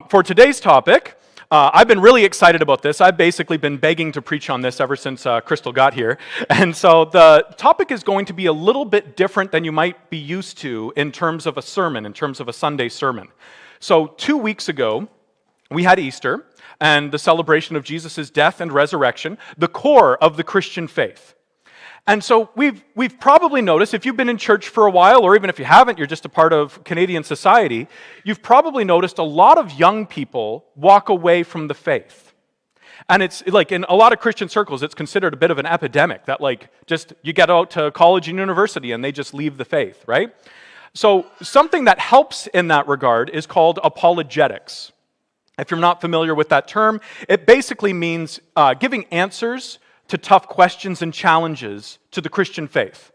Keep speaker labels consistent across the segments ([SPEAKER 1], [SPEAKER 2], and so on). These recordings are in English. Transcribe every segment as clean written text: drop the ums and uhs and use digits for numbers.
[SPEAKER 1] For today's topic, I've been really excited about this. I've basically been begging to preach on this ever since Crystal got here. And so the topic is going to be a little bit different than you might be used to in terms of a sermon, in terms of a Sunday sermon. So 2 weeks ago, we had Easter and the celebration of Jesus' death and resurrection, the core of the Christian faith. And so we've probably noticed, if you've been in church for a while, or even if you haven't, you're just a part of Canadian society, you've probably noticed a lot of young people walk away from the faith. And it's like in a lot of Christian circles, it's considered a bit of an epidemic, that like just you get out to college and university and they just leave the faith, right? So something that helps in that regard is called apologetics. If you're not familiar with that term, it basically means giving answers to tough questions and challenges to the Christian faith.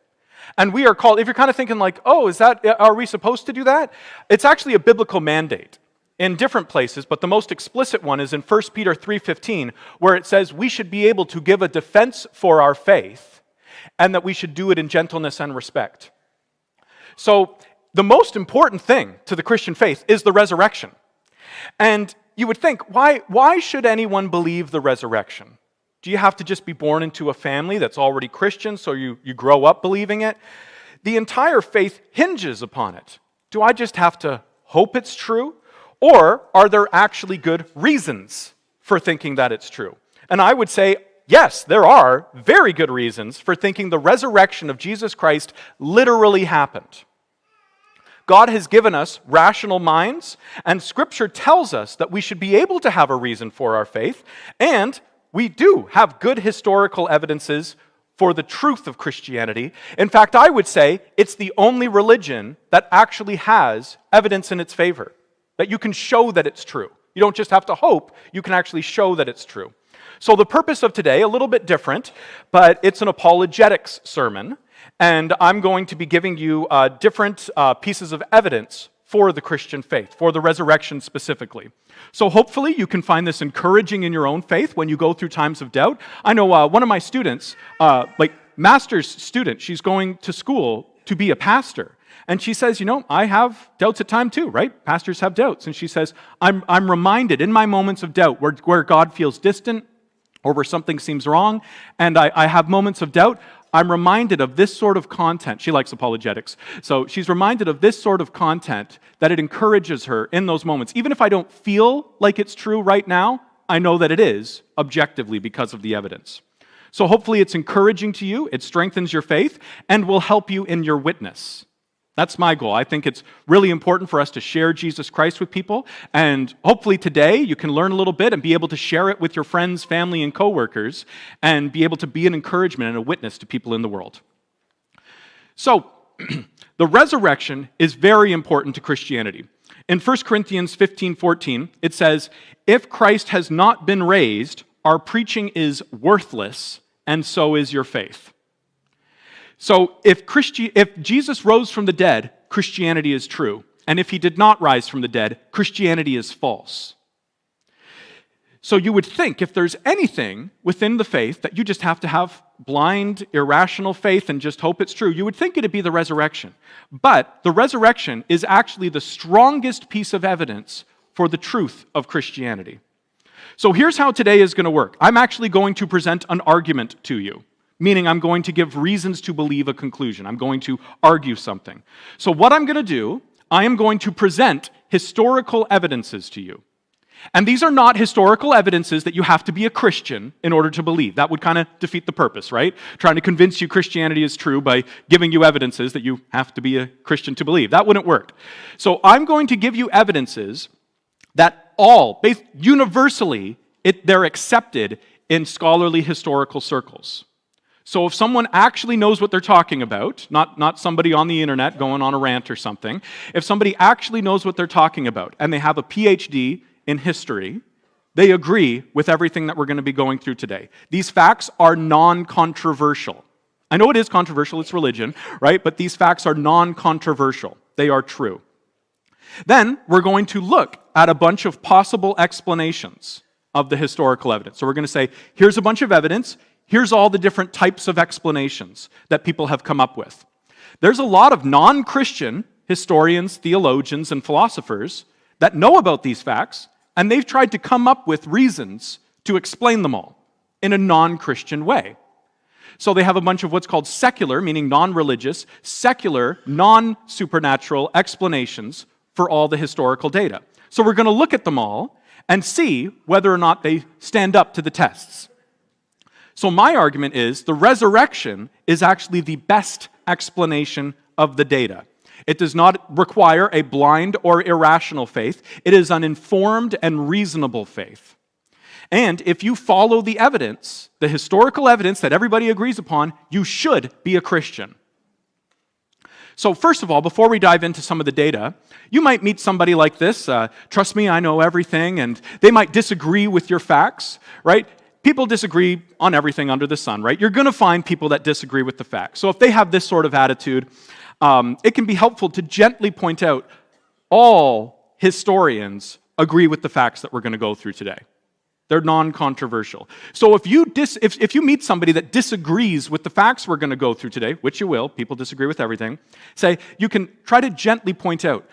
[SPEAKER 1] And we are called, if you're kind of thinking like, oh, are we supposed to do that? It's actually a biblical mandate in different places, but the most explicit one is in 1 Peter 3:15, where it says we should be able to give a defense for our faith, and that we should do it in gentleness and respect. So the most important thing to the Christian faith is the resurrection. And you would think, why should anyone believe the resurrection? Do you have to just be born into a family that's already Christian, so you grow up believing it? The entire faith hinges upon it. Do I just have to hope it's true? Or are there actually good reasons for thinking that it's true? And I would say, yes, there are very good reasons for thinking the resurrection of Jesus Christ literally happened. God has given us rational minds, and Scripture tells us that we should be able to have a reason for our faith, and we do have good historical evidences for the truth of Christianity. In fact, I would say it's the only religion that actually has evidence in its favor, that you can show that it's true. You don't just have to hope, you can actually show that it's true. So the purpose of today, a little bit different, but it's an apologetics sermon, and I'm going to be giving you different pieces of evidence for the Christian faith, for the resurrection specifically. So hopefully you can find this encouraging in your own faith when you go through times of doubt. I know one of my students, master's student, she's going to school to be a pastor. And she says, I have doubts at times too, right? Pastors have doubts. And she says, I'm reminded in my moments of doubt where God feels distant or where something seems wrong, and I have moments of doubt, I'm reminded of this sort of content. She likes apologetics. So she's reminded of this sort of content that it encourages her in those moments. Even if I don't feel like it's true right now, I know that it is objectively because of the evidence. So hopefully it's encouraging to you, it strengthens your faith, and will help you in your witness. That's my goal. I think it's really important for us to share Jesus Christ with people, and hopefully today you can learn a little bit and be able to share it with your friends, family, and coworkers, and be able to be an encouragement and a witness to people in the world. So, the resurrection is very important to Christianity. In 1 Corinthians 15:14, it says, "If Christ has not been raised, our preaching is worthless, and so is your faith." So if Jesus rose from the dead, Christianity is true. And if he did not rise from the dead, Christianity is false. So you would think if there's anything within the faith that you just have to have blind, irrational faith and just hope it's true, you would think it'd be the resurrection. But the resurrection is actually the strongest piece of evidence for the truth of Christianity. So here's how today is going to work. I'm actually going to present an argument to you. Meaning I'm going to give reasons to believe a conclusion. I'm going to argue something. So what I'm going to do, I am going to present historical evidences to you. And these are not historical evidences that you have to be a Christian in order to believe. That would kind of defeat the purpose, right? Trying to convince you Christianity is true by giving you evidences that you have to be a Christian to believe. That wouldn't work. So I'm going to give you evidences that universally, they're accepted in scholarly historical circles. So if someone actually knows what they're talking about, not somebody on the internet going on a rant or something, if somebody actually knows what they're talking about and they have a PhD in history, they agree with everything that we're going to be going through today. These facts are non-controversial. I know it is controversial, it's religion, right? But these facts are non-controversial. They are true. Then we're going to look at a bunch of possible explanations of the historical evidence. So we're going to say, here's a bunch of evidence, here's all the different types of explanations that people have come up with. There's a lot of non-Christian historians, theologians, and philosophers that know about these facts and they've tried to come up with reasons to explain them all in a non-Christian way. So they have a bunch of what's called secular, meaning non-religious, secular, non-supernatural explanations for all the historical data. So we're going to look at them all and see whether or not they stand up to the tests. So my argument is the resurrection is actually the best explanation of the data. It does not require a blind or irrational faith. It is an informed and reasonable faith. And if you follow the evidence, the historical evidence that everybody agrees upon, you should be a Christian. So first of all, before we dive into some of the data, you might meet somebody like this, trust me, I know everything, and they might disagree with your facts, right? People disagree on everything under the sun, right? You're going to find people that disagree with the facts. So if they have this sort of attitude, it can be helpful to gently point out all historians agree with the facts that we're going to go through today. They're non-controversial. So if you meet somebody that disagrees with the facts we're going to go through today, which you will, people disagree with everything, you can try to gently point out,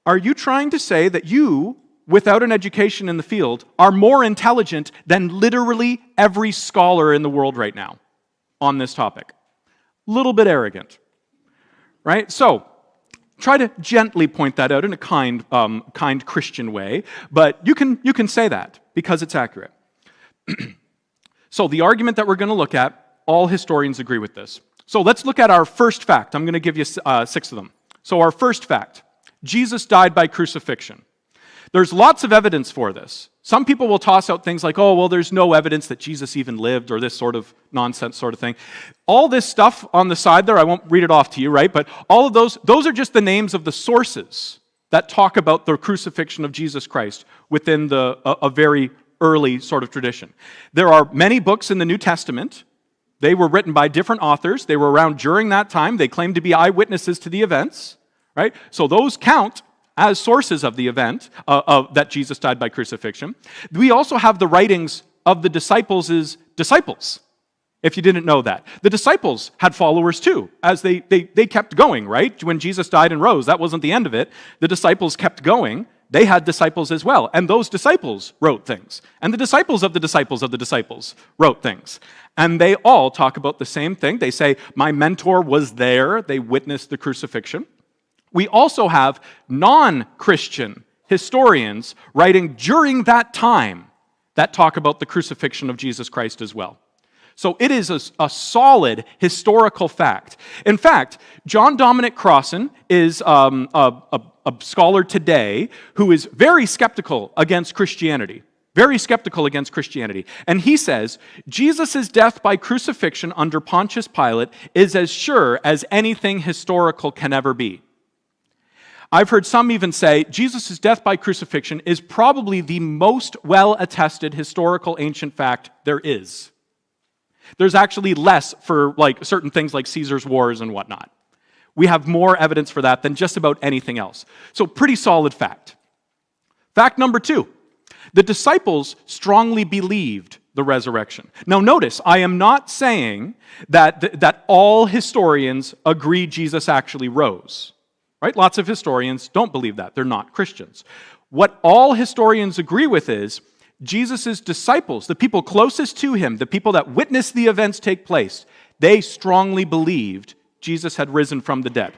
[SPEAKER 1] are you trying to say that you, without an education in the field, are more intelligent than literally every scholar in the world right now on this topic? A little bit arrogant, right? So try to gently point that out in a kind Christian way, but you can say that because it's accurate. So the argument that we're going to look at, all historians agree with this. So let's look at our first fact. I'm going to give you 6 of them. So our first fact, Jesus died by crucifixion. There's lots of evidence for this. Some people will toss out things like, oh, well, there's no evidence that Jesus even lived, or this sort of nonsense sort of thing. All this stuff on the side there, I won't read it off to you, right? But all of those are just the names of the sources that talk about the crucifixion of Jesus Christ within a very early sort of tradition. There are many books in the New Testament. They were written by different authors. They were around during that time. They claimed to be eyewitnesses to the events, right? So those count as sources of the event that Jesus died by crucifixion. We also have the writings of the disciples' disciples, if you didn't know that. The disciples had followers too, as they kept going, right? When Jesus died and rose, that wasn't the end of it. The disciples kept going. They had disciples as well, and those disciples wrote things. And the disciples of the disciples of the disciples wrote things. And they all talk about the same thing. They say, my mentor was there. They witnessed the crucifixion. We also have non-Christian historians writing during that time that talk about the crucifixion of Jesus Christ as well. So it is a solid historical fact. In fact, John Dominic Crossan is a scholar today who is very skeptical against Christianity. Very skeptical against Christianity. And he says, Jesus' death by crucifixion under Pontius Pilate is as sure as anything historical can ever be. I've heard some even say Jesus' death by crucifixion is probably the most well-attested historical ancient fact there is. There's actually less for certain things like Caesar's wars and whatnot. We have more evidence for that than just about anything else. So pretty solid fact. Fact number 2, the disciples strongly believed the resurrection. Now notice, I am not saying that all historians agree Jesus actually rose. Right? Lots of historians don't believe that. They're not Christians. What all historians agree with is Jesus' disciples, the people closest to him, the people that witnessed the events take place, they strongly believed Jesus had risen from the dead.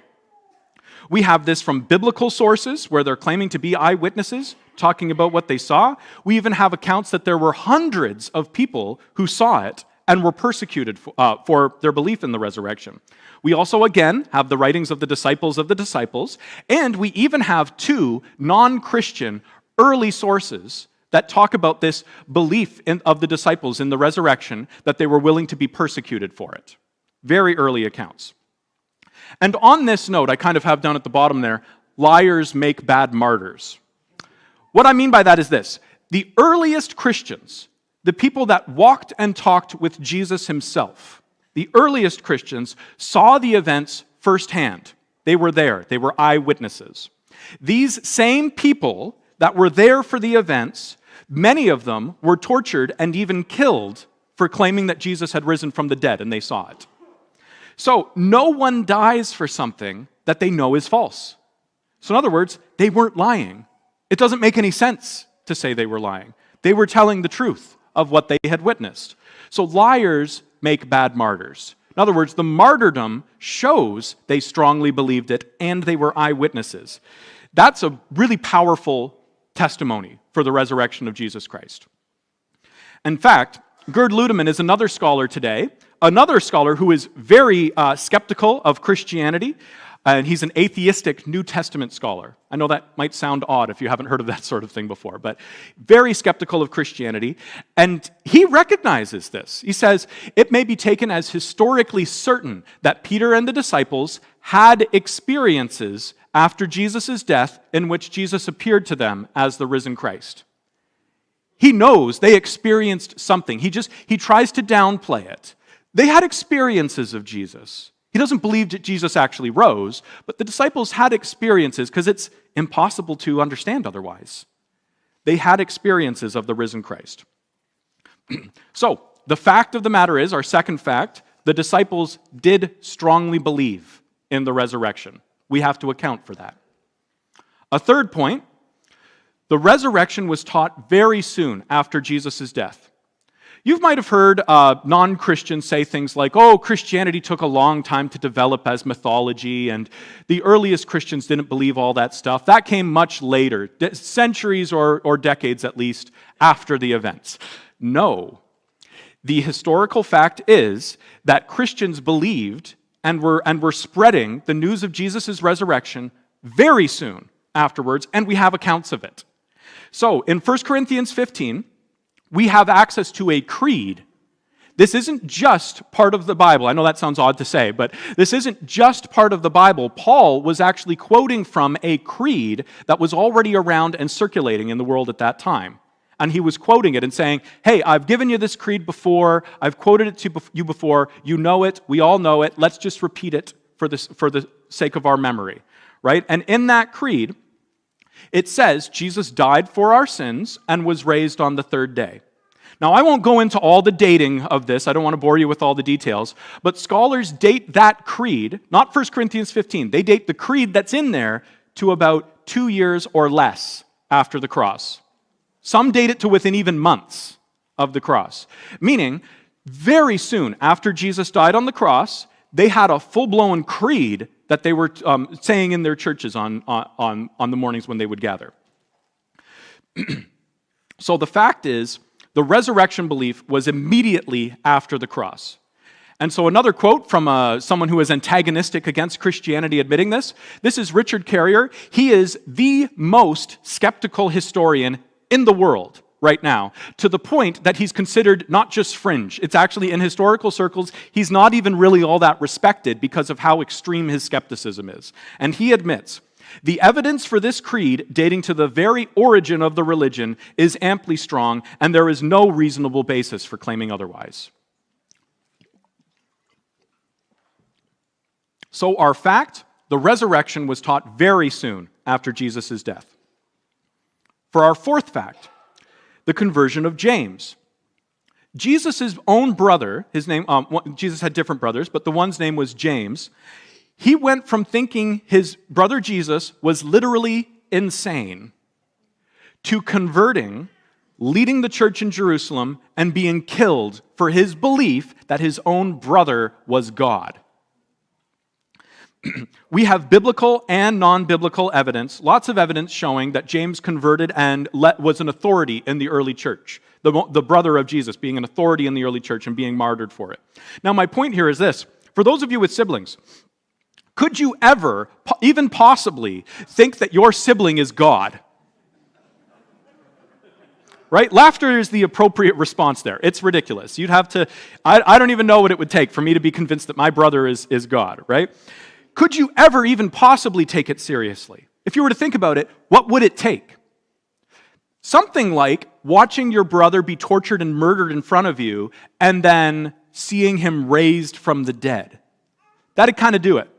[SPEAKER 1] We have this from biblical sources where they're claiming to be eyewitnesses, talking about what they saw. We even have accounts that there were hundreds of people who saw it and were persecuted for their belief in the resurrection. We also, again, have the writings of the disciples, and we even have 2 non-Christian early sources that talk about this belief of the disciples in the resurrection, that they were willing to be persecuted for it. Very early accounts. And on this note, I kind of have down at the bottom there, liars make bad martyrs. What I mean by that is this. The earliest Christians, the people that walked and talked with Jesus himself, the earliest Christians saw the events firsthand. They were there. They were eyewitnesses. These same people that were there for the events, many of them were tortured and even killed for claiming that Jesus had risen from the dead, and they saw it. So no one dies for something that they know is false. So in other words, they weren't lying. It doesn't make any sense to say they were lying. They were telling the truth of what they had witnessed. So liars make bad martyrs. In other words, the martyrdom shows they strongly believed it and they were eyewitnesses. That's a really powerful testimony for the resurrection of Jesus Christ. In fact, Gerd Ludemann is another scholar today, another scholar who is very skeptical of Christianity, and he's an atheistic New Testament scholar. I know that might sound odd if you haven't heard of that sort of thing before, but very skeptical of Christianity, and he recognizes this. He says, it may be taken as historically certain that Peter and the disciples had experiences after Jesus' death in which Jesus appeared to them as the risen Christ. He knows they experienced something. He tries to downplay it. They had experiences of Jesus. He doesn't believe that Jesus actually rose, but the disciples had experiences because it's impossible to understand otherwise. They had experiences of the risen Christ. So, the fact of the matter is, our second fact, the disciples did strongly believe in the resurrection. We have to account for that. A third point, the resurrection was taught very soon after Jesus' death. You might have heard non-Christians say things like, oh, Christianity took a long time to develop as mythology, and the earliest Christians didn't believe all that stuff. That came much later, centuries or decades at least, after the events. No. The historical fact is that Christians believed and were spreading the news of Jesus' resurrection very soon afterwards, and we have accounts of it. So, in 1 Corinthians 15, we have access to a creed. This isn't just part of the Bible. I know that sounds odd to say, but this isn't just part of the Bible. Paul was actually quoting from a creed that was already around and circulating in the world at that time. And he was quoting it and saying, hey, I've given you this creed before, I've quoted it to you before, you know it, we all know it, let's just repeat it for the sake of our memory, right? And in that creed, it says Jesus died for our sins and was raised on the third day. Now, I won't go into all the dating of this, I don't want to bore you with all the details, but scholars date that creed, not 1 Corinthians 15, they date the creed that's in there to about 2 years or less after the cross. Some date it to within even months of the cross, meaning very soon after Jesus died on the cross, they had a full-blown creed that they were saying in their churches on the mornings when they would gather. So the fact is, the resurrection belief was immediately after the cross. And so another quote from someone who is antagonistic against Christianity admitting this. This is Richard Carrier. He is the most skeptical historian in the world right now, to the point that he's considered not just fringe. It's actually, in historical circles, he's not even really all that respected because of how extreme his skepticism is. And he admits, the evidence for this creed, dating to the very origin of the religion, is amply strong, and there is no reasonable basis for claiming otherwise. So our fact, the resurrection was taught very soon after Jesus' death. For our fourth fact, the conversion of James. Jesus' own brother, his name, Jesus had different brothers, but the one's name was James. He went from thinking his brother Jesus was literally insane to converting, leading the church in Jerusalem, and being killed for his belief that his own brother was God. We have biblical and non-biblical evidence, lots of evidence showing that James converted and was an authority in the early church, the brother of Jesus being an authority in the early church and being martyred for it. Now, my point here is this. For those of you with siblings, could you ever, even possibly, think that your sibling is God? Right? Laughter is the appropriate response there. It's ridiculous. You'd have to, I don't even know what it would take for me to be convinced that my brother is God, right? Could you ever even possibly take it seriously? If you were to think about it, what would it take? Something like watching your brother be tortured and murdered in front of you and then seeing him raised from the dead. That'd kind of do it.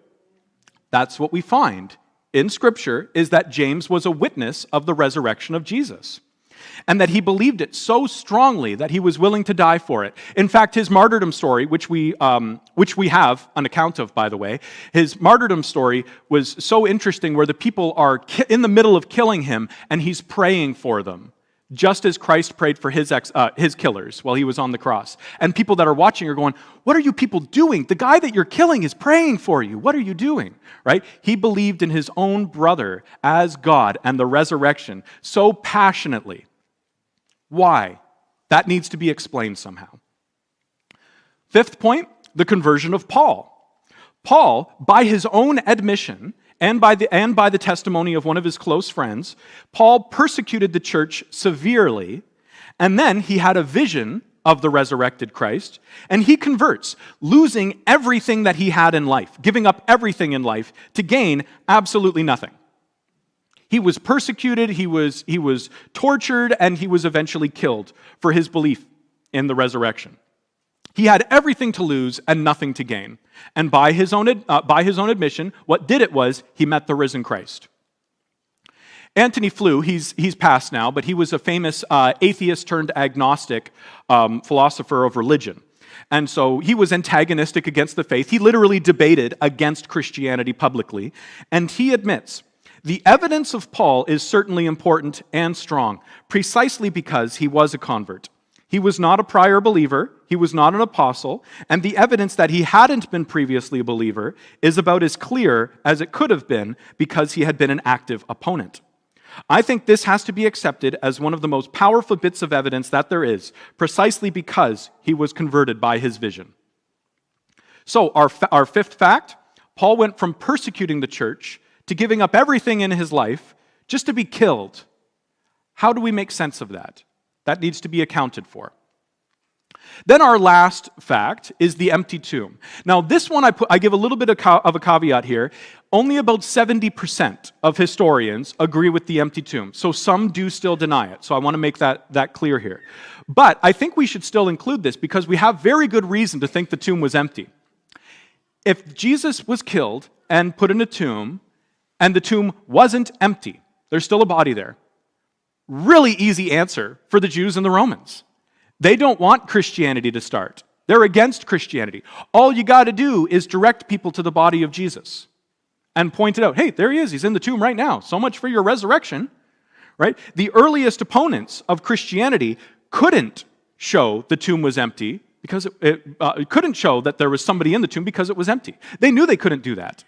[SPEAKER 1] That's what we find in Scripture, is that James was a witness of the resurrection of Jesus, and that he believed it so strongly that he was willing to die for it. In fact, his martyrdom story, which we have an account of, by the way, his martyrdom story was so interesting, where the people are in the middle of killing him, and he's praying for them, just as Christ prayed for his killers while he was on the cross. And people that are watching are going, what are you people doing? The guy that you're killing is praying for you. What are you doing? Right? He believed in his own brother as God and the resurrection so passionately. Why? That needs to be explained somehow. Fifth point, the conversion of Paul. Paul, by his own admission, and by the testimony of one of his close friends, Paul persecuted the church severely, and then he had a vision of the resurrected Christ, and he converts, losing everything that he had in life, giving up everything in life to gain absolutely nothing. He was persecuted, he was tortured, and he was eventually killed for his belief in the resurrection. He had everything to lose and nothing to gain. And by his own admission, what did it was he met the risen Christ. Antony Flew, he's passed now, but he was a famous atheist turned agnostic philosopher of religion. And so he was antagonistic against the faith. He literally debated against Christianity publicly. And he admits, the evidence of Paul is certainly important and strong, precisely because he was a convert. He was not a prior believer, he was not an apostle, and the evidence that he hadn't been previously a believer is about as clear as it could have been because he had been an active opponent. I think this has to be accepted as one of the most powerful bits of evidence that there is, precisely because he was converted by his vision. So, our fifth fact, Paul went from persecuting the church to giving up everything in his life just to be killed. How do we make sense of that? That needs to be accounted for. Then our last fact is the empty tomb. Now this one I give a little bit of a caveat here. Only about 70% of historians agree with the empty tomb. So some do still deny it. So I want to make that clear here. But I think we should still include this because we have very good reason to think the tomb was empty. If Jesus was killed and put in a tomb, and the tomb wasn't empty, there's still a body there. Really easy answer for the Jews and the Romans. They don't want Christianity to start. They're against Christianity. All you got to do is direct people to the body of Jesus and point it out. Hey, there he is. He's in the tomb right now. So much for your resurrection. Right? The earliest opponents of Christianity couldn't show the tomb was empty because it couldn't show that there was somebody in the tomb because it was empty. They knew they couldn't do that.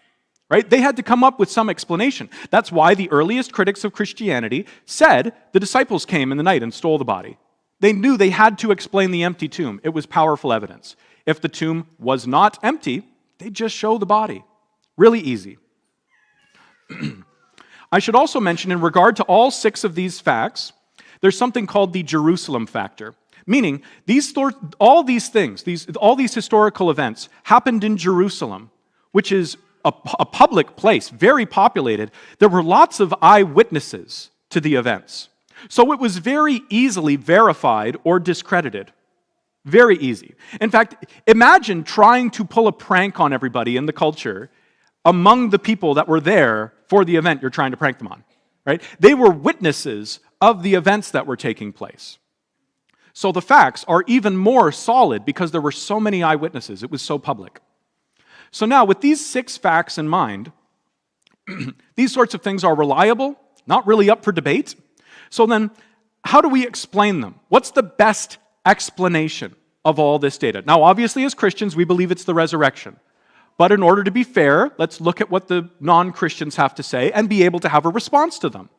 [SPEAKER 1] Right? They had to come up with some explanation. That's why the earliest critics of Christianity said the disciples came in the night and stole the body. They knew they had to explain the empty tomb. It was powerful evidence. If the tomb was not empty, they'd just show the body. Really easy. I should also mention, in regard to all 6 of these facts, there's something called the Jerusalem factor. Meaning, all these historical events happened in Jerusalem, which is a public place, very populated. There were lots of eyewitnesses to the events. So it was very easily verified or discredited. Very easy. In fact, imagine trying to pull a prank on everybody in the culture among the people that were there for the event you're trying to prank them on. Right? They were witnesses of the events that were taking place. So the facts are even more solid because there were so many eyewitnesses. It was so public. So now, with these 6 facts in mind, these sorts of things are reliable, not really up for debate. So then, how do we explain them? What's the best explanation of all this data? Now, obviously, as Christians, we believe it's the resurrection. But in order to be fair, let's look at what the non-Christians have to say and be able to have a response to them.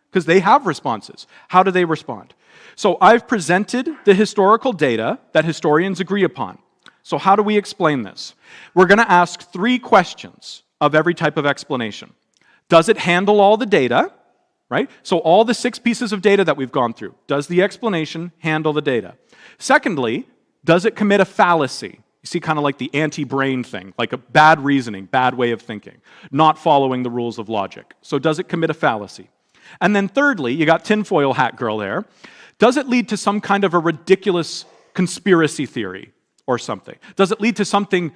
[SPEAKER 1] Because they have responses. How do they respond? So I've presented the historical data that historians agree upon. So how do we explain this? We're going to ask 3 questions of every type of explanation. Does it handle all the data? Right? So all the 6 pieces of data that we've gone through, does the explanation handle the data? Secondly, does it commit a fallacy? You see, kind of like the anti-brain thing, like a bad reasoning, bad way of thinking, not following the rules of logic. So does it commit a fallacy? And then thirdly, you got tinfoil hat girl there, does it lead to some kind of a ridiculous conspiracy theory or something? Does it lead to something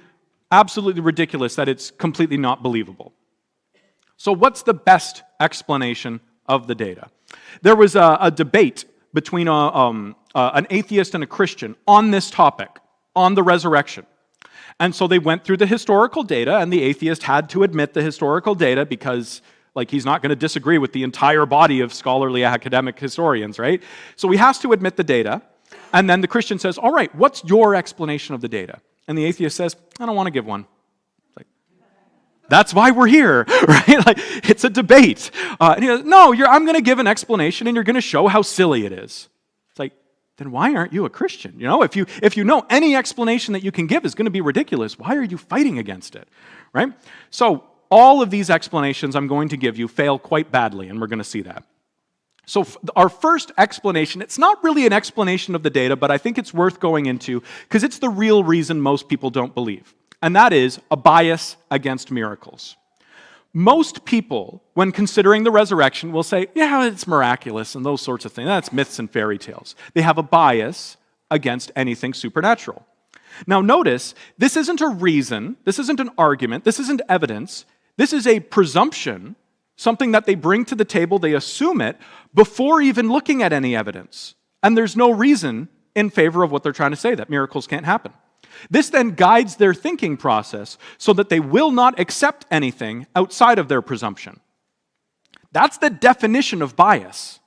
[SPEAKER 1] absolutely ridiculous that it's completely not believable? So what's the best explanation of the data? There was a debate between an atheist and a Christian on this topic, on the resurrection. And so they went through the historical data, and the atheist had to admit the historical data because Like, he's not going to disagree with the entire body of scholarly academic historians, right? So he has to admit the data, and then the Christian says, all right, what's your explanation of the data? And the atheist says, I don't want to give one. It's like, that's why we're here, right? Like, it's a debate. And he goes, no, I'm going to give an explanation, and you're going to show how silly it is. It's like, then why aren't you a Christian? You know, if you know any explanation that you can give is going to be ridiculous, why are you fighting against it, right? So all of these explanations I'm going to give you fail quite badly, and we're going to see that. So our first explanation, it's not really an explanation of the data, but I think it's worth going into because it's the real reason most people don't believe, and that is a bias against miracles. Most people, when considering the resurrection, will say, yeah, it's miraculous and those sorts of things. That's myths and fairy tales. They have a bias against anything supernatural. Now notice, this isn't a reason, this isn't an argument, this isn't evidence. This is a presumption, something that they bring to the table, they assume it, before even looking at any evidence. And there's no reason in favor of what they're trying to say, that miracles can't happen. This then guides their thinking process so that they will not accept anything outside of their presumption. That's the definition of bias.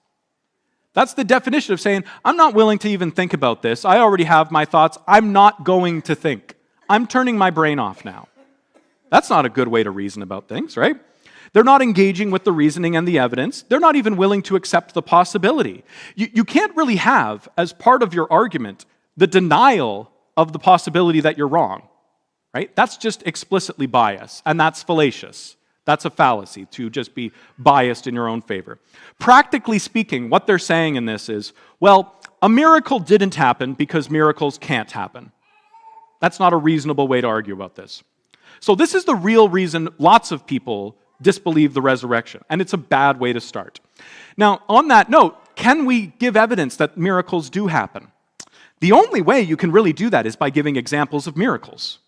[SPEAKER 1] That's the definition of saying, I'm not willing to even think about this. I already have my thoughts. I'm not going to think. I'm turning my brain off now. That's not a good way to reason about things, right? They're not engaging with the reasoning and the evidence. They're not even willing to accept the possibility. You can't really have, as part of your argument, the denial of the possibility that you're wrong, right? That's just explicitly bias, and that's fallacious. That's a fallacy, to just be biased in your own favor. Practically speaking, what they're saying in this is, well, a miracle didn't happen because miracles can't happen. That's not a reasonable way to argue about this. So this is the real reason lots of people disbelieve the resurrection, and it's a bad way to start. Now, on that note, can we give evidence that miracles do happen? The only way you can really do that is by giving examples of miracles,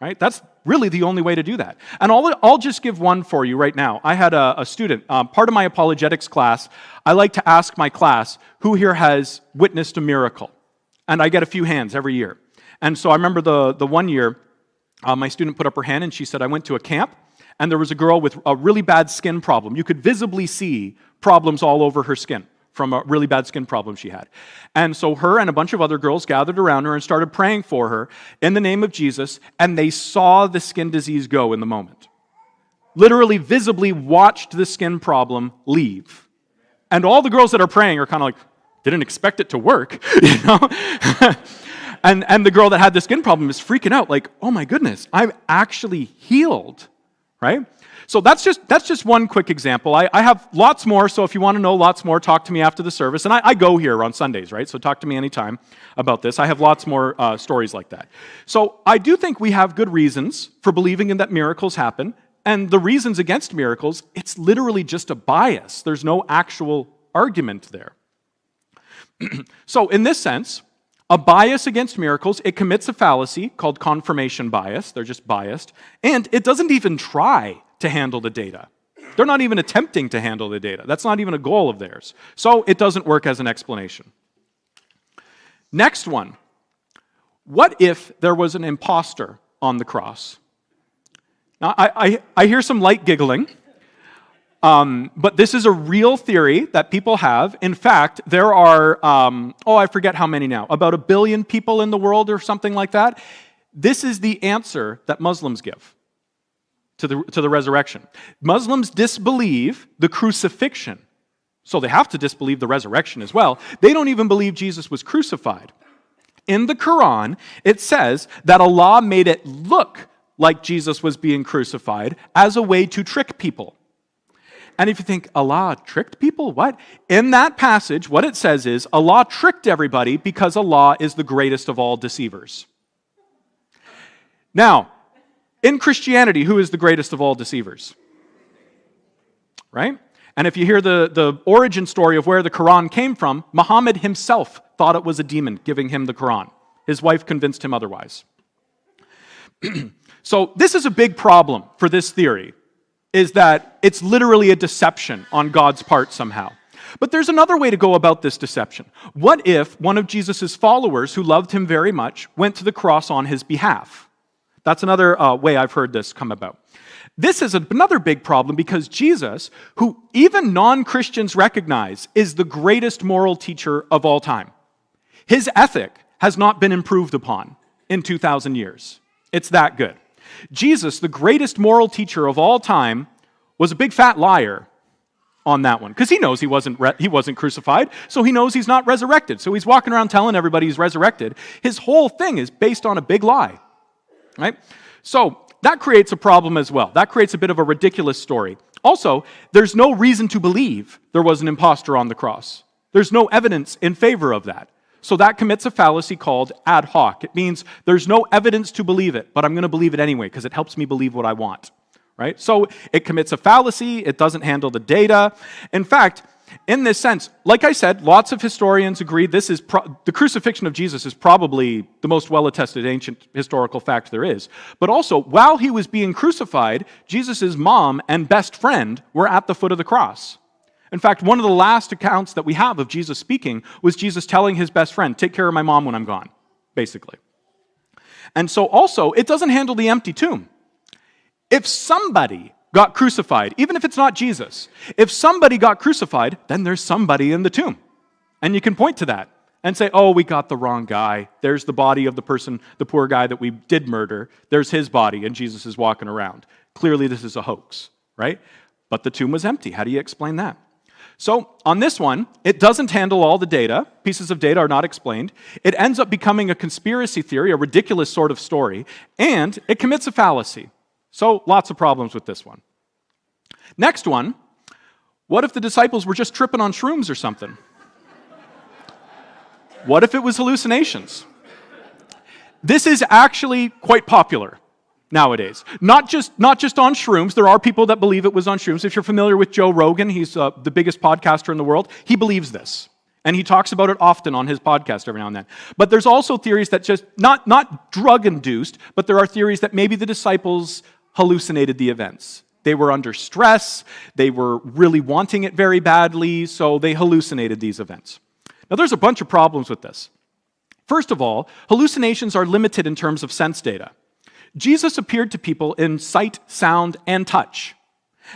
[SPEAKER 1] right? That's really the only way to do that. And I'll just give one for you right now. I had a student, part of my apologetics class, I like to ask my class, who here has witnessed a miracle? And I get a few hands every year. And so I remember the one year, my student put up her hand and she said, I went to a camp and there was a girl with a really bad skin problem. You could visibly see problems all over her skin from a really bad skin problem she had. And so her and a bunch of other girls gathered around her and started praying for her in the name of Jesus, and they saw the skin disease go in the moment. Literally, visibly watched the skin problem leave. And all the girls that are praying are kind of like, didn't expect it to work, you know? And the girl that had the skin problem is freaking out, like, oh my goodness, I'm actually healed, right? So that's just one quick example. I have lots more, so if you want to know lots more, talk to me after the service. And I go here on Sundays, right? So talk to me anytime about this. I have lots more stories like that. So I do think we have good reasons for believing in that miracles happen. And the reasons against miracles, it's literally just a bias. There's no actual argument there. So in this sense, a bias against miracles, it commits a fallacy called confirmation bias. They're just biased. And it doesn't even try to handle the data. They're not even attempting to handle the data. That's not even a goal of theirs. So it doesn't work as an explanation. Next one. What if there was an imposter on the cross? Now, I hear some light giggling. But this is a real theory that people have. In fact, there are, I forget how many now, about 1 billion people in the world or something like that. This is the answer that Muslims give to the resurrection. Muslims disbelieve the crucifixion, so they have to disbelieve the resurrection as well. They don't even believe Jesus was crucified. In the Quran, it says that Allah made it look like Jesus was being crucified as a way to trick people. And if you think, Allah tricked people? What? In that passage, what it says is, Allah tricked everybody because Allah is the greatest of all deceivers. Now, in Christianity, who is the greatest of all deceivers? Right? And if you hear the origin story of where the Quran came from, Muhammad himself thought it was a demon giving him the Quran. His wife convinced him otherwise. So this is a big problem for this theory, is that it's literally a deception on God's part somehow. But there's another way to go about this deception. What if one of Jesus' followers who loved him very much went to the cross on his behalf? That's another way I've heard this come about. This is another big problem because Jesus, who even non-Christians recognize, is the greatest moral teacher of all time. His ethic has not been improved upon in 2,000 years. It's that good. Jesus, the greatest moral teacher of all time, was a big fat liar on that one, because he knows he wasn't crucified, so he knows he's not resurrected. So he's walking around telling everybody he's resurrected. His whole thing is based on a big lie, right? So that creates a problem as well. That creates a bit of a ridiculous story. Also, there's no reason to believe there was an imposter on the cross. There's no evidence in favor of that. So that commits a fallacy called ad hoc. It means there's no evidence to believe it, but I'm going to believe it anyway because it helps me believe what I want. Right? So it commits a fallacy, it doesn't handle the data. In fact, in this sense, like I said, lots of historians agree the crucifixion of Jesus is probably the most well-attested ancient historical fact there is. But also, while he was being crucified, Jesus' mom and best friend were at the foot of the cross. In fact, one of the last accounts that we have of Jesus speaking was Jesus telling his best friend, "Take care of my mom when I'm gone," basically. And so also, it doesn't handle the empty tomb. If somebody got crucified, even if it's not Jesus, if somebody got crucified, then there's somebody in the tomb. And you can point to that and say, oh, we got the wrong guy. There's the body of the person, the poor guy that we did murder. There's his body, and Jesus is walking around. Clearly, this is a hoax, right? But the tomb was empty. How do you explain that? So on this one, it doesn't handle all the data. Pieces of data are not explained. It ends up becoming a conspiracy theory, a ridiculous sort of story, and it commits a fallacy. So lots of problems with this one. Next one, what if the disciples were just tripping on shrooms or something? What if it was hallucinations? This is actually quite popular nowadays. Not just on shrooms. There are people that believe it was on shrooms. If you're familiar with Joe Rogan, he's the biggest podcaster in the world. He believes this. And he talks about it often on his podcast every now and then. But there's also theories that just, not drug-induced, but there are theories that maybe the disciples hallucinated the events. They were under stress, they were really wanting it very badly, so they hallucinated these events. Now there's a bunch of problems with this. First of all, hallucinations are limited in terms of sense data. Jesus appeared to people in sight, sound, and touch.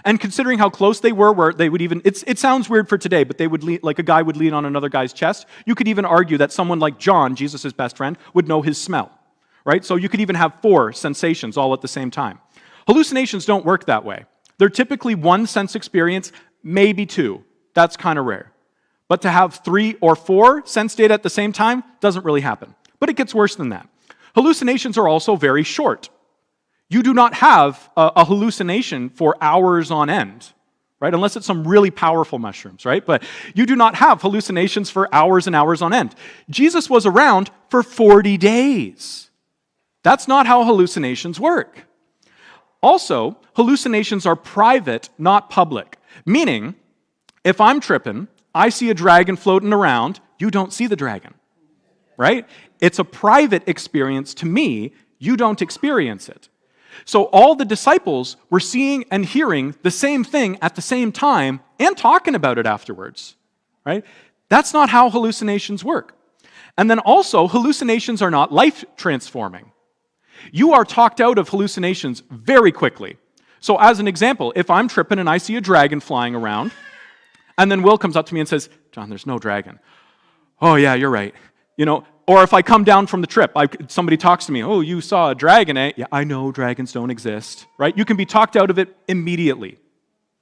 [SPEAKER 1] And considering how close they were, where they would even, it sounds weird for today, but they would lean, like a guy would lean on another guy's chest. You could even argue that someone like John, Jesus' best friend, would know his smell, right? So you could even have 4 sensations all at the same time. Hallucinations don't work that way. They're typically 1 sense experience, maybe 2. That's kind of rare. But to have 3 or 4 sense data at the same time doesn't really happen. But it gets worse than that. Hallucinations are also very short. You do not have a hallucination for hours on end, right? Unless it's some really powerful mushrooms, right? But you do not have hallucinations for hours and hours on end. Jesus was around for 40 days. That's not how hallucinations work. Also, hallucinations are private, not public. Meaning, if I'm tripping, I see a dragon floating around, you don't see the dragon, right? It's a private experience to me, you don't experience it. So all the disciples were seeing and hearing the same thing at the same time and talking about it afterwards, right? That's not how hallucinations work. And then also, hallucinations are not life-transforming. You are talked out of hallucinations very quickly. So as an example, if I'm tripping and I see a dragon flying around, and then Will comes up to me and says, John, there's no dragon. Oh yeah, you're right. Or if I come down from the trip, somebody talks to me, oh, you saw a dragon, eh? Yeah, I know dragons don't exist, right? You can be talked out of it immediately.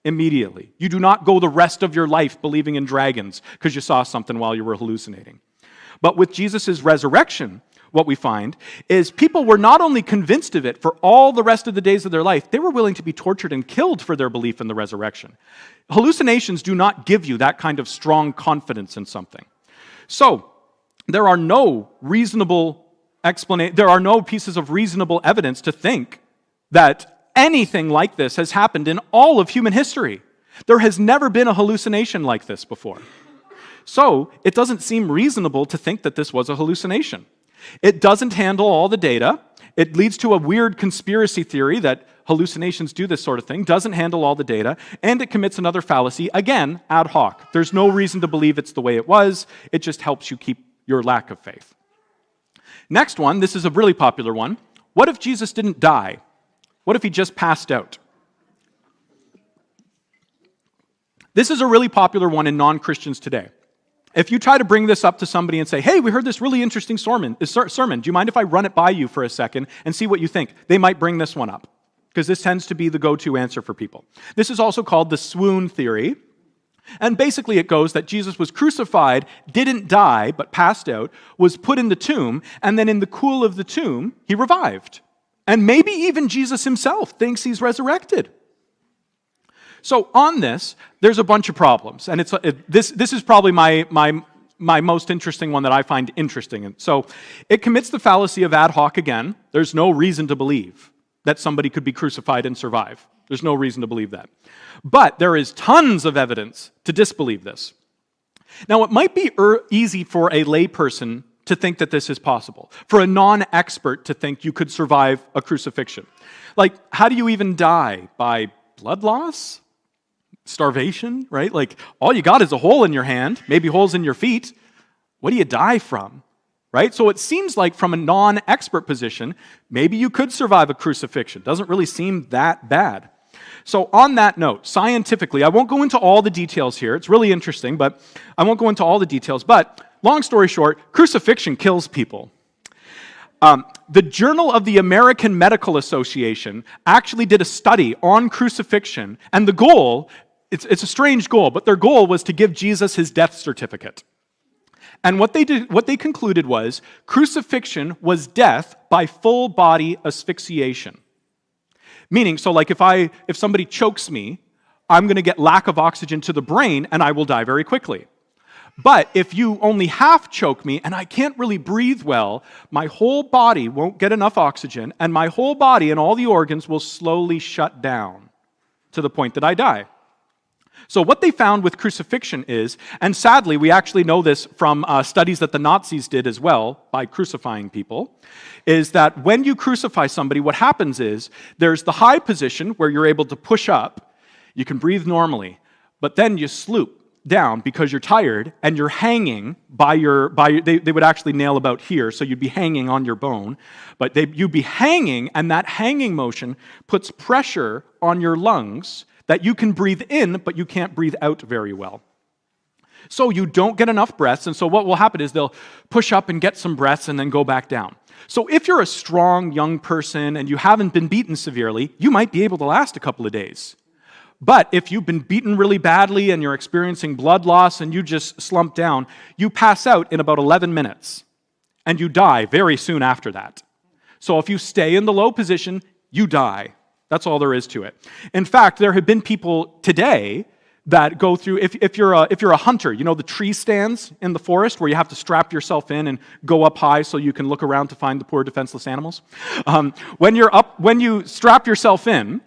[SPEAKER 1] Immediately. You do not go the rest of your life believing in dragons because you saw something while you were hallucinating. But with Jesus' resurrection, what we find is people were not only convinced of it for all the rest of the days of their life, they were willing to be tortured and killed for their belief in the resurrection. Hallucinations do not give you that kind of strong confidence in something. So, there are no pieces of reasonable evidence to think that anything like this has happened in all of human history. There has never been a hallucination like this before. So, it doesn't seem reasonable to think that this was a hallucination. It doesn't handle all the data. It leads to a weird conspiracy theory that hallucinations do this sort of thing, doesn't handle all the data, and it commits another fallacy, again, ad hoc. There's no reason to believe it's the way it was. It just helps you keep your lack of faith. Next one, this is a really popular one. What if Jesus didn't die? What if he just passed out? This is a really popular one in non-Christians today. If you try to bring this up to somebody and say, hey, we heard this really interesting sermon. Do you mind if I run it by you for a second and see what you think? They might bring this one up, because this tends to be the go-to answer for people. This is also called the swoon theory. And basically it goes that Jesus was crucified, didn't die, but passed out, was put in the tomb, and then in the cool of the tomb, he revived. And maybe even Jesus himself thinks he's resurrected. So on this, there's a bunch of problems, and this is probably my most interesting one that I find interesting. And so it commits the fallacy of ad hoc again. There's no reason to believe that somebody could be crucified and survive. There's no reason to believe that. But there is tons of evidence to disbelieve this. Now, it might be easy for a layperson to think that this is possible, for a non-expert to think you could survive a crucifixion. Like, how do you even die? By blood loss? Starvation, right? Like, all you got is a hole in your hand, maybe holes in your feet. What do you die from, right? So it seems like from a non-expert position, maybe you could survive a crucifixion. Doesn't really seem that bad. So on that note, scientifically, I won't go into all the details here. It's really interesting, but I won't go into all the details. But long story short, crucifixion kills people. The Journal of the American Medical Association actually did a study on crucifixion, and the goal, it's a strange goal, but their goal was to give Jesus his death certificate. And what they concluded was crucifixion was death by full body asphyxiation. Meaning, so like if somebody chokes me, I'm going to get lack of oxygen to the brain and I will die very quickly. But if you only half choke me and I can't really breathe well, my whole body won't get enough oxygen and my whole body and all the organs will slowly shut down to the point that I die. So what they found with crucifixion is, and sadly we actually know this from studies that the Nazis did as well by crucifying people, is that when you crucify somebody, what happens is there's the high position where you're able to push up, you can breathe normally, but then you sloop down because you're tired and you're hanging by they would actually nail about here, so you'd be hanging on your bone, but you'd be hanging, and that hanging motion puts pressure on your lungs that you can breathe in, but you can't breathe out very well. So you don't get enough breaths, and so what will happen is they'll push up and get some breaths and then go back down. So if you're a strong young person and you haven't been beaten severely, you might be able to last a couple of days. But if you've been beaten really badly and you're experiencing blood loss and you just slump down, you pass out in about 11 minutes, and you die very soon after that. So if you stay in the low position, you die. That's all there is to it. In fact, there have been people today that go through, if you're a hunter, you know the tree stands in the forest where you have to strap yourself in and go up high so you can look around to find the poor defenseless animals? When you strap yourself in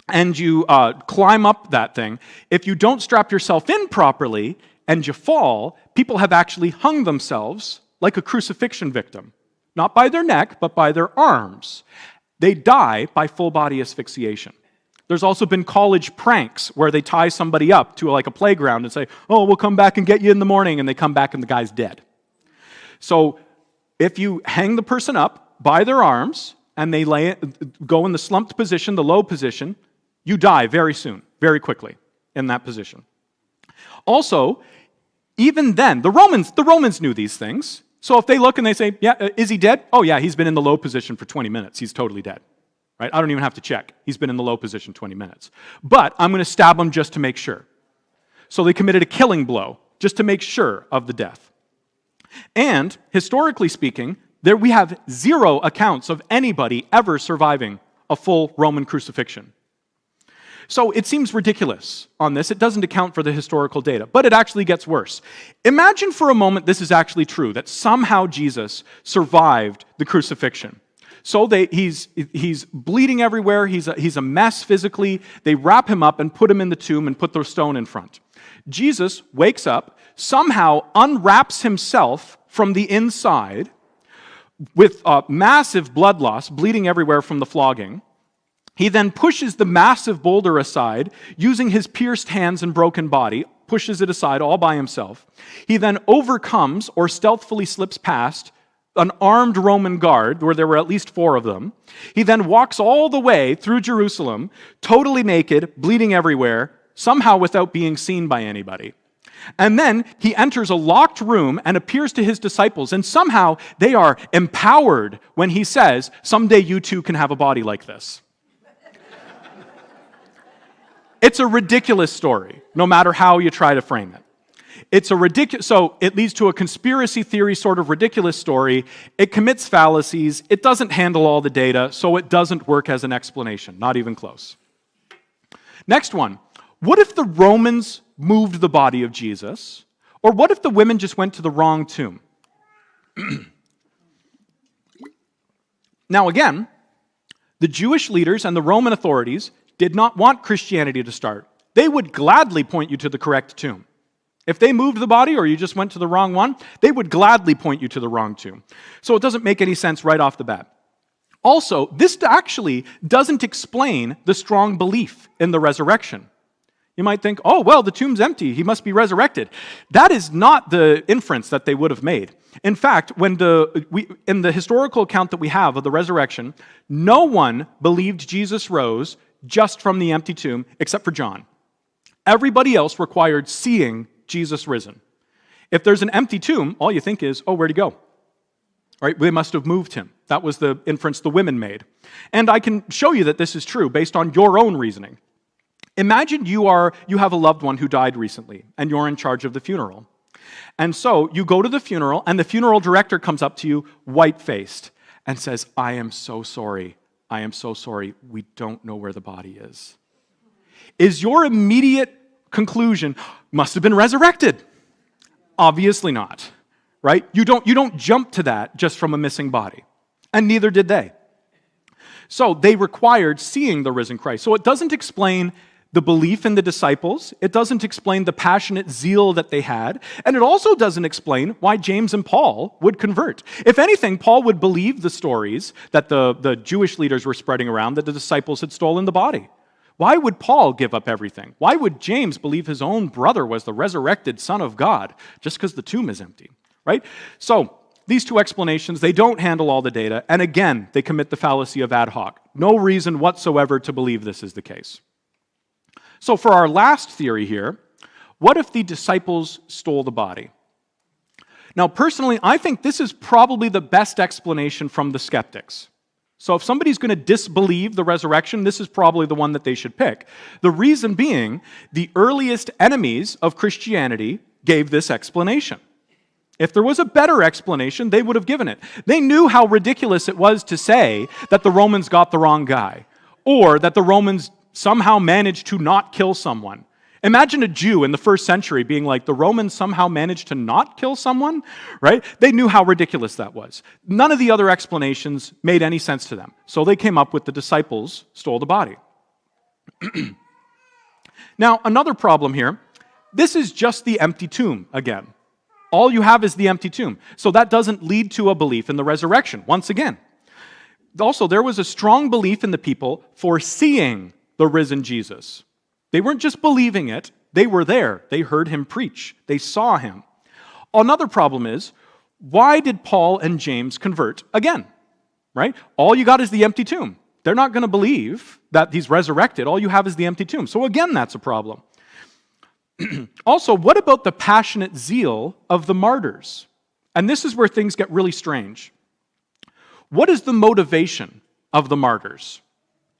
[SPEAKER 1] and you climb up that thing, if you don't strap yourself in properly and you fall, people have actually hung themselves like a crucifixion victim. Not by their neck, but by their arms. They die by full body asphyxiation. There's also been college pranks where they tie somebody up to like a playground and say, oh, we'll come back and get you in the morning, and they come back and the guy's dead. So if you hang the person up by their arms and they go in the slumped position, the low position, you die very soon, very quickly in that position. Also, even then, the Romans knew these things. So if they look and they say, yeah, is he dead? Oh yeah, he's been in the low position for 20 minutes. He's totally dead. Right? I don't even have to check. He's been in the low position 20 minutes. But I'm going to stab him just to make sure. So they committed a killing blow just to make sure of the death. And historically speaking, we have zero accounts of anybody ever surviving a full Roman crucifixion. So it seems ridiculous on this. It doesn't account for the historical data, but it actually gets worse. Imagine for a moment this is actually true, that somehow Jesus survived the crucifixion. So he's bleeding everywhere, he's a mess physically. They wrap him up and put him in the tomb and put the stone in front. Jesus wakes up, somehow unwraps himself from the inside with massive blood loss, bleeding everywhere from the flogging. He then pushes the massive boulder aside, using his pierced hands and broken body, pushes it aside all by himself. He then overcomes or stealthily slips past an armed Roman guard, where there were at least 4 of them. He then walks all the way through Jerusalem, totally naked, bleeding everywhere, somehow without being seen by anybody. And then he enters a locked room and appears to his disciples, and somehow they are empowered when he says, someday you too can have a body like this. It's a ridiculous story, no matter how you try to frame it. So it leads to a conspiracy theory sort of ridiculous story. It commits fallacies. It doesn't handle all the data, so it doesn't work as an explanation, not even close. Next one. What if the Romans moved the body of Jesus? Or what if the women just went to the wrong tomb? Now again, the Jewish leaders and the Roman authorities did not want Christianity to start. They would gladly point you to the correct tomb. If they moved the body or you just went to the wrong one, they would gladly point you to the wrong tomb. So it doesn't make any sense right off the bat. Also, this actually doesn't explain the strong belief in the resurrection. You might think, oh, well, the tomb's empty. He must be resurrected. That is not the inference that they would have made. In fact, in the historical account that we have of the resurrection, no one believed Jesus rose just from the empty tomb except for John. Everybody else required seeing Jesus risen. If there's an empty tomb, all you think is, oh, where'd he go? Right? They must have moved him. That was the inference the women made. And I can show you that this is true based on your own reasoning. Imagine you have a loved one who died recently, and you're in charge of the funeral. And so you go to the funeral, and the funeral director comes up to you, white-faced, and says, I am so sorry. I am so sorry. We don't know where the body is. Is your immediate conclusion, must have been resurrected? Obviously not, right? You don't jump to that just from a missing body. And neither did they. So they required seeing the risen Christ. So it doesn't explain the belief in the disciples. It doesn't explain the passionate zeal that they had. And it also doesn't explain why James and Paul would convert. If anything, Paul would believe the stories that the Jewish leaders were spreading around that the disciples had stolen the body. Why would Paul give up everything? Why would James believe his own brother was the resurrected Son of God just because the tomb is empty, right? So these two explanations, they don't handle all the data. And again, they commit the fallacy of ad hoc. No reason whatsoever to believe this is the case. So for our last theory here, what if the disciples stole the body? Now, personally, I think this is probably the best explanation from the skeptics. So if somebody's going to disbelieve the resurrection, this is probably the one that they should pick. The reason being, the earliest enemies of Christianity gave this explanation. If there was a better explanation, they would have given it. They knew how ridiculous it was to say that the Romans got the wrong guy, or that the Romans somehow managed to not kill someone. Imagine a Jew in the first century being like, the Romans somehow managed to not kill someone, right? They knew how ridiculous that was. None of the other explanations made any sense to them. So they came up with the disciples stole the body. Now, another problem here, this is just the empty tomb again. All you have is the empty tomb. So that doesn't lead to a belief in the resurrection, once again. Also, there was a strong belief in the people for seeing the risen Jesus. They weren't just believing it, they were there. They heard him preach. They saw him. Another problem is, why did Paul and James convert again? Right? All you got is the empty tomb. They're not going to believe that he's resurrected. All you have is the empty tomb. So again, that's a problem. Also, what about the passionate zeal of the martyrs? And this is where things get really strange. What is the motivation of the martyrs?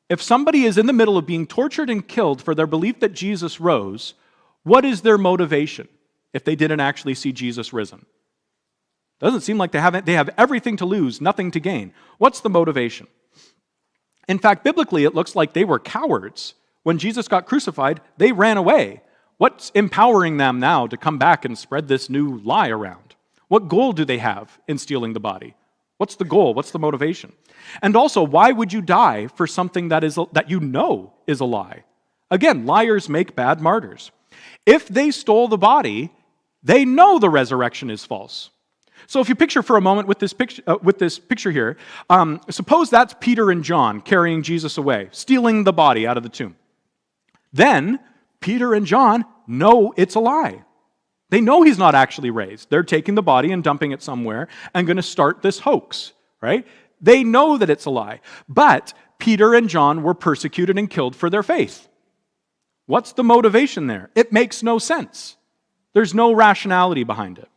[SPEAKER 1] If somebody is in the middle of being tortured and killed for their belief that Jesus rose, what is their motivation if they didn't actually see Jesus risen? Doesn't seem like they have everything to lose, nothing to gain. What's the motivation? In fact, biblically, it looks like they were cowards. When Jesus got crucified, they ran away. What's empowering them now to come back and spread this new lie around? What goal do they have in stealing the body? What's the goal? What's the motivation? And also, why would you die for something that you know is a lie? Again, liars make bad martyrs. If they stole the body, they know the resurrection is false. So if you picture for a moment with this picture here, suppose that's Peter and John carrying Jesus away, stealing the body out of the tomb. Then Peter and John know it's a lie. They know he's not actually raised. They're taking the body and dumping it somewhere and going to start this hoax, right? They know that it's a lie. But Peter and John were persecuted and killed for their faith. What's the motivation there? It makes no sense. There's no rationality behind it.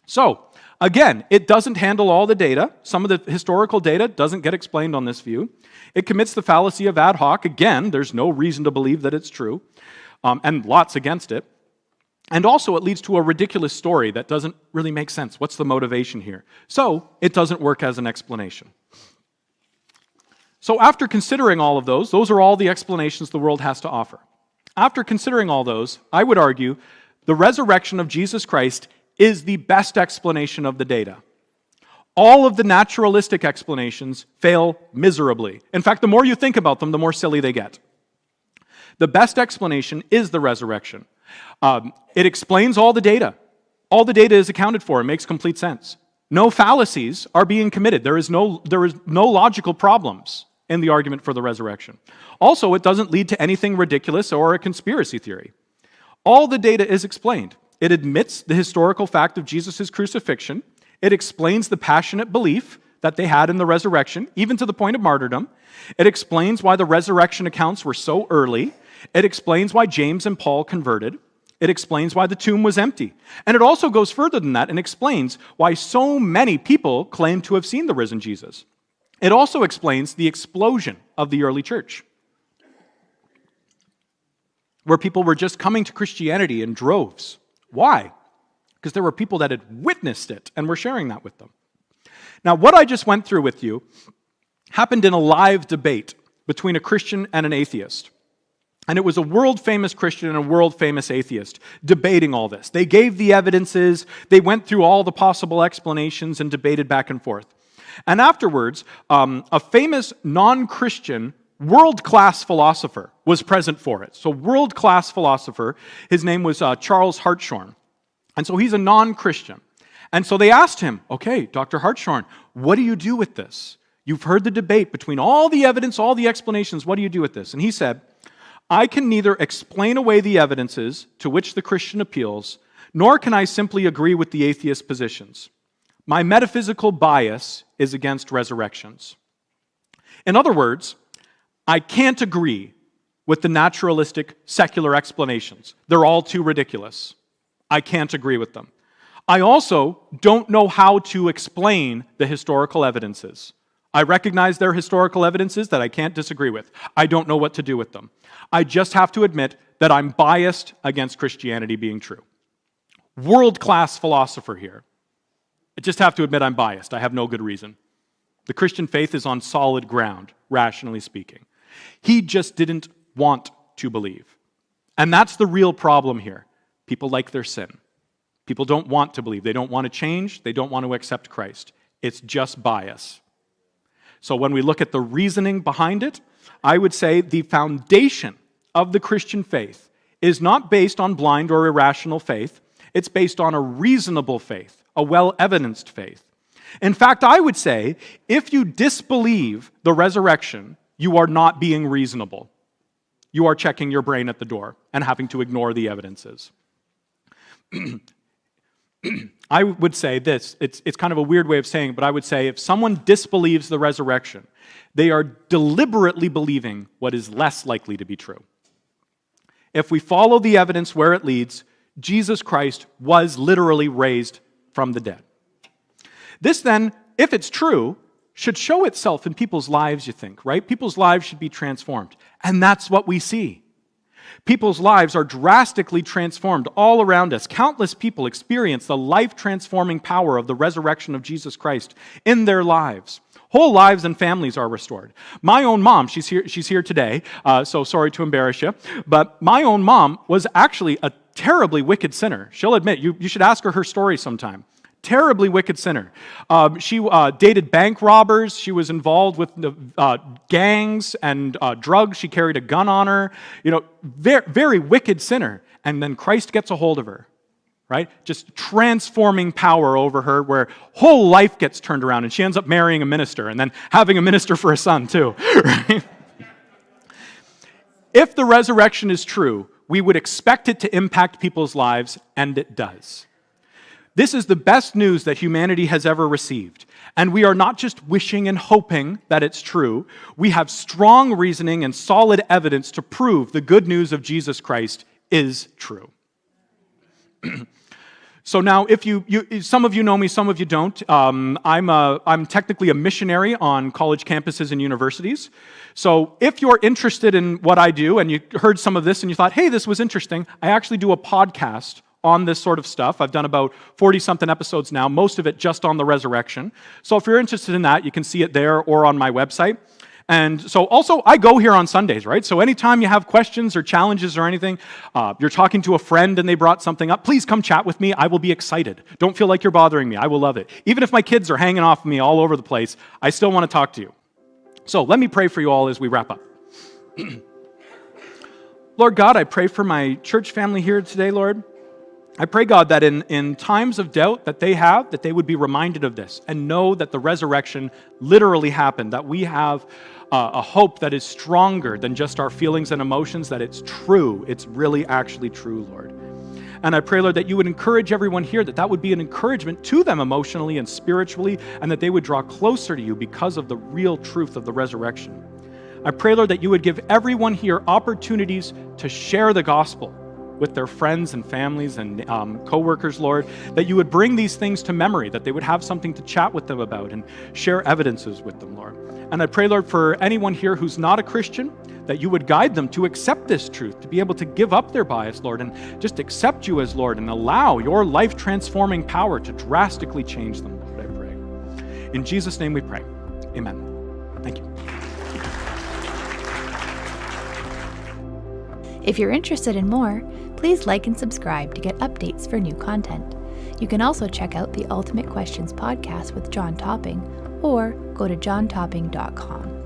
[SPEAKER 1] So, again, it doesn't handle all the data. Some of the historical data doesn't get explained on this view. It commits the fallacy of ad hoc. Again, there's no reason to believe that it's true, and lots against it. And also, it leads to a ridiculous story that doesn't really make sense. What's the motivation here? So, it doesn't work as an explanation. So after considering all of those are all the explanations the world has to offer. After considering all those, I would argue the resurrection of Jesus Christ is the best explanation of the data. All of the naturalistic explanations fail miserably. In fact, the more you think about them, the more silly they get. The best explanation is the resurrection. It explains all the data. All the data is accounted for. It makes complete sense. No fallacies are being committed. There is no logical problems in the argument for the resurrection. Also, it doesn't lead to anything ridiculous or a conspiracy theory. All the data is explained. It admits the historical fact of Jesus' crucifixion. It explains the passionate belief that they had in the resurrection, even to the point of martyrdom. It explains why the resurrection accounts were so early. It explains why James and Paul converted. It explains why the tomb was empty. And it also goes further than that and explains why so many people claim to have seen the risen Jesus. It also explains the explosion of the early church, where people were just coming to Christianity in droves. Why? Because there were people that had witnessed it and were sharing that with them. Now, what I just went through with you happened in a live debate between a Christian and an atheist. And it was a world-famous Christian and a world-famous atheist debating all this. They gave the evidences, they went through all the possible explanations and debated back and forth. And afterwards, a famous non-Christian world-class philosopher was present for it. So world-class philosopher, his name was Charles Hartshorne. And so he's a non-Christian. And so they asked him, okay, Dr. Hartshorne, what do you do with this? You've heard the debate between all the evidence, all the explanations, what do you do with this? And he said, I can neither explain away the evidences to which the Christian appeals, nor can I simply agree with the atheist positions. My metaphysical bias is against resurrections. In other words, I can't agree with the naturalistic secular explanations. They're all too ridiculous. I can't agree with them. I also don't know how to explain the historical evidences. I recognize there are historical evidences that I can't disagree with. I don't know what to do with them. I just have to admit that I'm biased against Christianity being true. World-class philosopher here. I just have to admit I'm biased. I have no good reason. The Christian faith is on solid ground, rationally speaking. He just didn't want to believe. And that's the real problem here. People like their sin. People don't want to believe. They don't want to change. They don't want to accept Christ. It's just bias. So when we look at the reasoning behind it, I would say the foundation of the Christian faith is not based on blind or irrational faith. It's based on a reasonable faith, a well-evidenced faith. In fact, I would say, if you disbelieve the resurrection, you are not being reasonable. You are checking your brain at the door and having to ignore the evidences. I would say this, it's kind of a weird way of saying it, but I would say if someone disbelieves the resurrection, they are deliberately believing what is less likely to be true. If we follow the evidence where it leads, Jesus Christ was literally raised from the dead. This then, if it's true, should show itself in people's lives, you think, right? People's lives should be transformed. And that's what we see. People's lives are drastically transformed all around us. Countless people experience the life-transforming power of the resurrection of Jesus Christ in their lives. Whole lives and families are restored. My own mom, she's here today, so sorry to embarrass you, but my own mom was actually a terribly wicked sinner. She'll admit, you should ask her story sometime. Terribly wicked sinner. She dated bank robbers. She was involved with gangs and drugs. She carried a gun on her. Very, very wicked sinner. And then Christ gets a hold of her, right? Just transforming power over her where whole life gets turned around and she ends up marrying a minister and then having a minister for a son too, right? If the resurrection is true, we would expect it to impact people's lives, and it does. This is the best news that humanity has ever received. And we are not just wishing and hoping that it's true. We have strong reasoning and solid evidence to prove the good news of Jesus Christ is true. So now, if some of you know me, some of you don't. I'm technically a missionary on college campuses and universities. So if you're interested in what I do and you heard some of this and you thought, hey, this was interesting, I actually do a podcast on this sort of stuff. I've done about 40-something episodes now, most of it just on the resurrection. So if you're interested in that, you can see it there or on my website. And so also, I go here on Sundays, right? So anytime you have questions or challenges or anything, you're talking to a friend and they brought something up, please come chat with me. I will be excited. Don't feel like you're bothering me. I will love it. Even if my kids are hanging off me all over the place, I still want to talk to you. So let me pray for you all as we wrap up. Lord God, I pray for my church family here today, Lord. I pray, God, that in times of doubt that they would be reminded of this and know that the resurrection literally happened, that we have a hope that is stronger than just our feelings and emotions, that it's true. It's really actually true, Lord. And I pray, Lord, that you would encourage everyone here, that would be an encouragement to them emotionally and spiritually, and that they would draw closer to you because of the real truth of the resurrection. I pray, Lord, that you would give everyone here opportunities to share the gospel with their friends and families and co-workers, Lord, that you would bring these things to memory, that they would have something to chat with them about and share evidences with them, Lord. And I pray, Lord, for anyone here who's not a Christian, that you would guide them to accept this truth, to be able to give up their bias, Lord, and just accept you as Lord and allow your life-transforming power to drastically change them, Lord, I pray. In Jesus' name we pray. Amen. Thank you.
[SPEAKER 2] If you're interested in more, please like and subscribe to get updates for new content. You can also check out the Ultimate Questions podcast with John Topping, or go to johntopping.com.